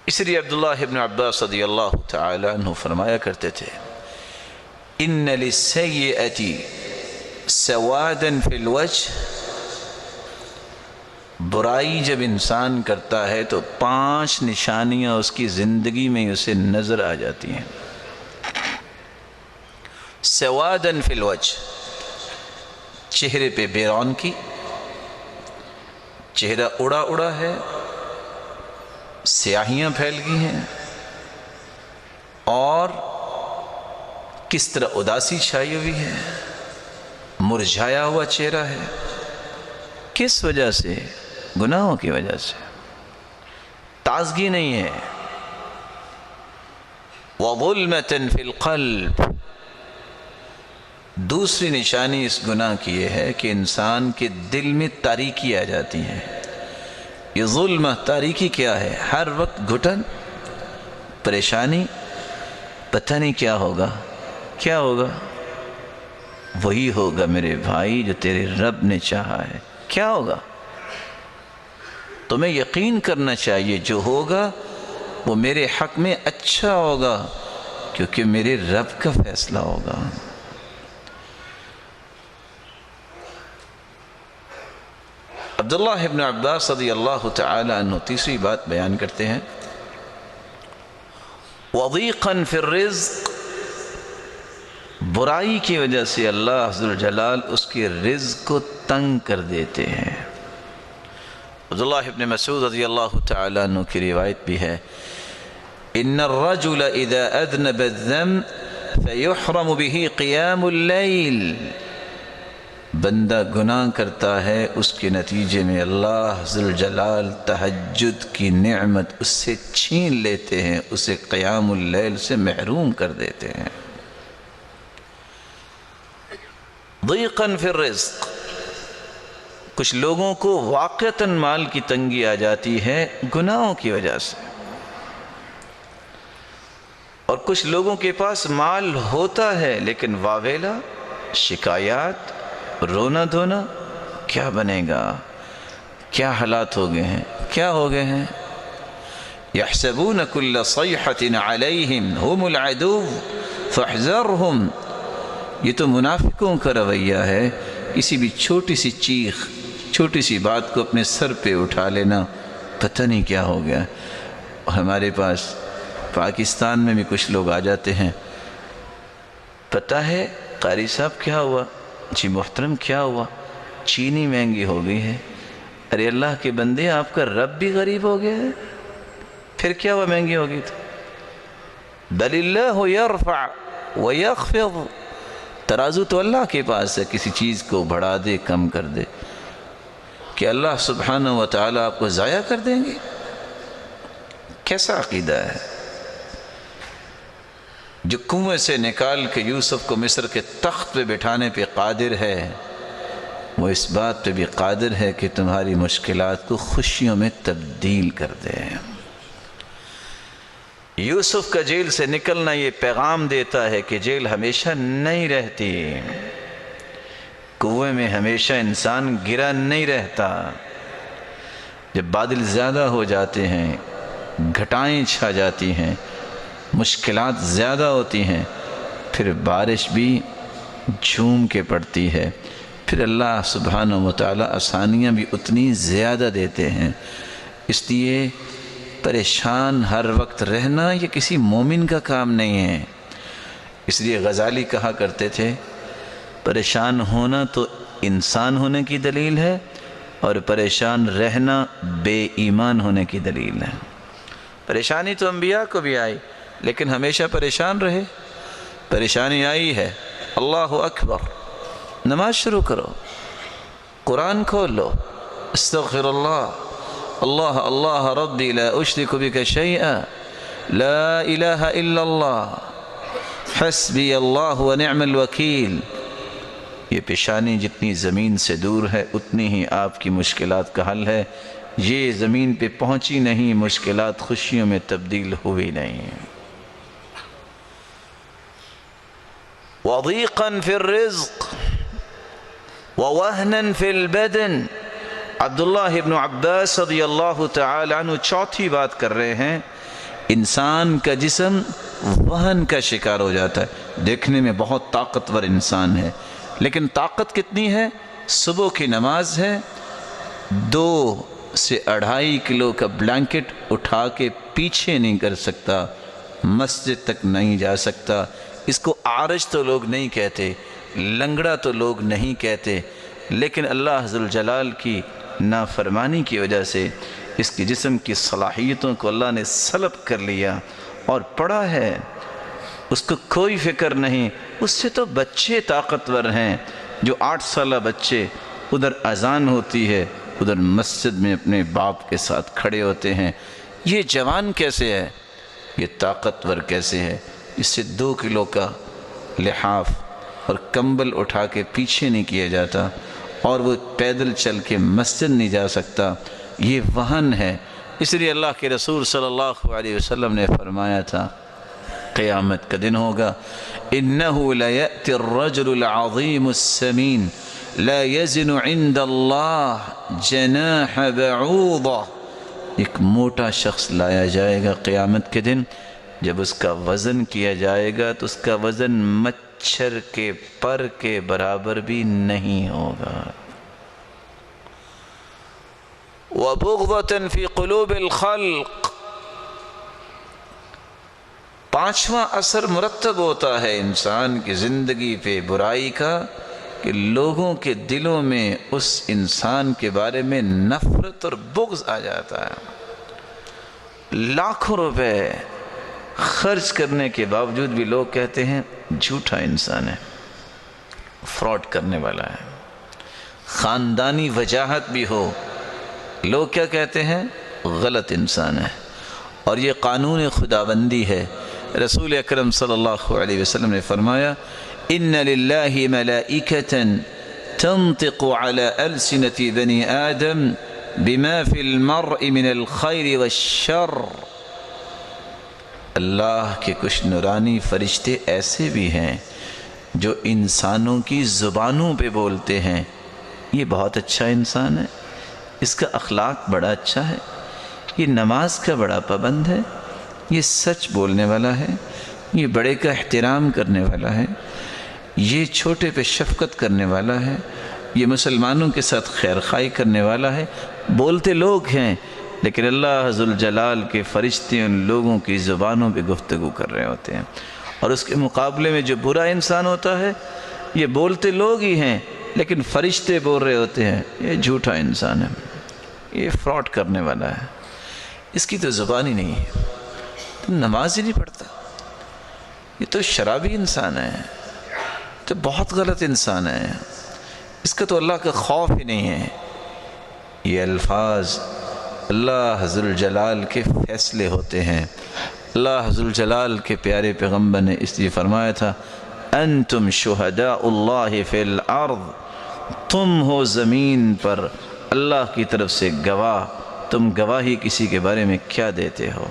اس لیے عبداللہ ابن عباس رضی اللہ تعالی عنہ فرمایا کرتے تھے ان للسیئۃ سوادا فی الوجہ، برائی جب انسان کرتا ہے تو 5 نشانیاں اس کی زندگی میں اسے نظر آ جاتی ہیں۔ سوادا فی الوجہ، چہرے پہ بے رونقی، چہرہ اڑا اڑا ہے، سیاہیاں پھیل گئی ہیں، اور کس طرح اداسی چھائی ہوئی ہے، مرجھایا ہوا چہرہ ہے۔ کس وجہ سے؟ گناہوں کی وجہ سے، تازگی نہیں ہے۔ وَظُلْمَةً فِي الْقَلْبِ، دوسری نشانی اس گناہ کی یہ ہے کہ انسان کے دل میں تاریکی آ جاتی ہے۔ یہ ظلمہ، تاریکی کیا ہے؟ ہر وقت گھٹن، پریشانی، پتہ نہیں کیا ہوگا، کیا ہوگا؟ وہی ہوگا میرے بھائی جو تیرے رب نے چاہا ہے۔ کیا ہوگا؟ تمہیں یقین کرنا چاہیے جو ہوگا وہ میرے حق میں اچھا ہوگا، کیونکہ میرے رب کا فیصلہ ہوگا۔ عبداللہ ابن عباس رضی اللہ تعالی عنہ تیسری بات بیان کرتے ہیں وَضِيقًا فِي الرِّزْقِ، برائی کی وجہ سے اللہ ذوالجلال اس کے رزق کو تنگ کر دیتے ہیں۔ عبداللہ ابن مسعود رضی اللہ تعالی عنہ کی روایت بھی ہے ان الرجل اذا اذنب الذنب فيحرم به قيام الليل، بندہ گناہ کرتا ہے اس کے نتیجے میں اللہ ذوالجلال تہجد کی نعمت اس سے چھین لیتے ہیں، اسے قیام اللیل سے محروم کر دیتے ہیں۔ ضیقاً فی الرزق، کچھ لوگوں کو واقعتاً مال کی تنگی آ جاتی ہے گناہوں کی وجہ سے، اور کچھ لوگوں کے پاس مال ہوتا ہے لیکن واویلا، شکایات، رونا دھونا، کیا بنے گا، کیا حالات ہو گئے ہیں، کیا ہو گئے ہیں۔ یحسبون کل صیحۃ علیہم ہم العدو فاحذرہم، یہ تو منافقوں کا رویہ ہے، کسی بھی چھوٹی سی چیخ، چھوٹی سی بات کو اپنے سر پہ اٹھا لینا، پتہ نہیں کیا ہو گیا۔ ہمارے پاس پاکستان میں بھی کچھ لوگ آ جاتے ہیں، پتہ ہے قاری صاحب کیا ہوا؟ جی محترم کیا ہوا؟ چینی مہنگی ہو گئی ہے۔ ارے اللہ کے بندے، آپ کا رب بھی غریب ہو گیا ہے، پھر کیا ہوا مہنگی ہو گئی تو؟ بل اللہ یرفع ویخفض، ترازو تو اللہ کے پاس ہے، کسی چیز کو بڑھا دے کم کر دے، کہ اللہ سبحانہ و تعالیٰ آپ کو ضائع کر دیں گے؟ کیسا عقیدہ ہے؟ جو کنویں سے نکال کے یوسف کو مصر کے تخت پہ بٹھانے پہ قادر ہے، وہ اس بات پہ بھی قادر ہے کہ تمہاری مشکلات کو خوشیوں میں تبدیل کر دے۔ یوسف کا جیل سے نکلنا یہ پیغام دیتا ہے کہ جیل ہمیشہ نہیں رہتی، کنویں میں ہمیشہ انسان گرا نہیں رہتا۔ جب بادل زیادہ ہو جاتے ہیں، گھٹائیں چھا جاتی ہیں، مشکلات زیادہ ہوتی ہیں، پھر بارش بھی جھوم کے پڑتی ہے، پھر اللہ سبحانہ و تعالیٰ آسانیاں بھی اتنی زیادہ دیتے ہیں۔ اس لیے پریشان ہر وقت رہنا یہ کسی مومن کا کام نہیں ہے۔ اس لیے غزالی کہا کرتے تھے پریشان ہونا تو انسان ہونے کی دلیل ہے، اور پریشان رہنا بے ایمان ہونے کی دلیل ہے۔ پریشانی تو انبیاء کو بھی آئی، لیکن ہمیشہ پریشان رہے؟ پریشانی آئی ہے، اللہ اکبر، نماز شروع کرو، قرآن کھول لو، استغفر اللہ، اللہ اللہ ربی لا اشرک بک شیئا، لا الہ الا اللہ، حسبی اللہ ونعم الوکیل۔ یہ پیشانی جتنی زمین سے دور ہے اتنی ہی آپ کی مشکلات کا حل ہے۔ یہ زمین پہ پہنچی نہیں، مشکلات خوشیوں میں تبدیل ہوئی نہیں۔ وَضِيقًا فِي الرِّزْقِ وَوَهْنًا فِي الْبَدَنِ، عبداللہ ابن عباس رضی اللہ تعالی عنہ چوتھی بات کر رہے ہیں انسان کا جسم وہن کا شکار ہو جاتا ہے. دیکھنے میں بہت طاقتور انسان ہے، لیکن طاقت کتنی ہے؟ صبح کی نماز ہے، 2 سے 2.5 کلو کا بلینکٹ اٹھا کے پیچھے نہیں کر سکتا، مسجد تک نہیں جا سکتا. اس کو عارج تو لوگ نہیں کہتے، لنگڑا تو لوگ نہیں کہتے، لیکن اللہ ذوالجلال کی نافرمانی کی وجہ سے اس کی جسم کی صلاحیتوں کو اللہ نے سلب کر لیا اور پڑا ہے. اس کو کوئی فکر نہیں. اس سے تو بچے طاقتور ہیں، جو 8 سالہ بچے ادھر اذان ہوتی ہے، ادھر مسجد میں اپنے باپ کے ساتھ کھڑے ہوتے ہیں. یہ جوان کیسے ہے؟ یہ طاقتور کیسے ہے؟ اس سے 2 کلو کا لحاف اور کمبل اٹھا کے پیچھے نہیں کیا جاتا، اور وہ پیدل چل کے مسجد نہیں جا سکتا. یہ وہن ہے. اس لیے اللہ کے رسول صلی اللہ علیہ وسلم نے فرمایا تھا قیامت کا دن ہوگا، إِنَّهُ لَيَأْتِ الرَّجُلُ الْعَظِيمُ السَّمِينُ لَا يَزِنُ عِنْدَ اللَّهِ جَنَاحَ بَعُوضَةٍ. ایک موٹا شخص لایا جائے گا قیامت کے دن. جب اس کا وزن کیا جائے گا تو اس کا وزن مچھر کے پر کے برابر بھی نہیں ہوگا. وَبُغْضَةً فِي قُلُوبِ الْخَلْقِ. 5واں اثر مرتب ہوتا ہے انسان کی زندگی پہ برائی کا، کہ لوگوں کے دلوں میں اس انسان کے بارے میں نفرت اور بغض آ جاتا ہے. لاکھوں روپے خرچ کرنے کے باوجود بھی لوگ کہتے ہیں جھوٹا انسان ہے، فراڈ کرنے والا ہے. خاندانی وجاہت بھی ہو، لوگ کیا کہتے ہیں؟ غلط انسان ہے. اور یہ قانون خداوندی ہے. رسول اکرم صلی اللہ علیہ وسلم نے فرمایا ان للہ ملائکة تنطق على ألسنة بنی آدم بما فی المرء من الخیر والشر. اللہ کے کچھ نورانی فرشتے ایسے بھی ہیں جو انسانوں کی زبانوں پہ بولتے ہیں یہ بہت اچھا انسان ہے، اس کا اخلاق بڑا اچھا ہے، یہ نماز کا بڑا پابند ہے، یہ سچ بولنے والا ہے، یہ بڑے کا احترام کرنے والا ہے، یہ چھوٹے پہ شفقت کرنے والا ہے، یہ مسلمانوں کے ساتھ خیر خواہی کرنے والا ہے. بولتے لوگ ہیں، لیکن اللہ ذوالجلال کے فرشتے ان لوگوں کی زبانوں پہ گفتگو کر رہے ہوتے ہیں. اور اس کے مقابلے میں جو برا انسان ہوتا ہے، یہ بولتے لوگ ہی ہیں لیکن فرشتے بول رہے ہوتے ہیں یہ جھوٹا انسان ہے، یہ فراڈ کرنے والا ہے، اس کی تو زبان ہی نہیں ہے، تو نماز ہی نہیں پڑھتا، یہ تو شرابی انسان ہے، تو بہت غلط انسان ہے، اس کا تو اللہ کا خوف ہی نہیں ہے. یہ الفاظ اللہ ذوالجلال کے فیصلے ہوتے ہیں. اللہ ذوالجلال کے پیارے پیغمبر نے اس لیے فرمایا تھا انتم شہداء اللہ فی الارض، تم ہو زمین پر اللہ کی طرف سے گواہ، تم گواہی کسی کے بارے میں کیا دیتے ہو؟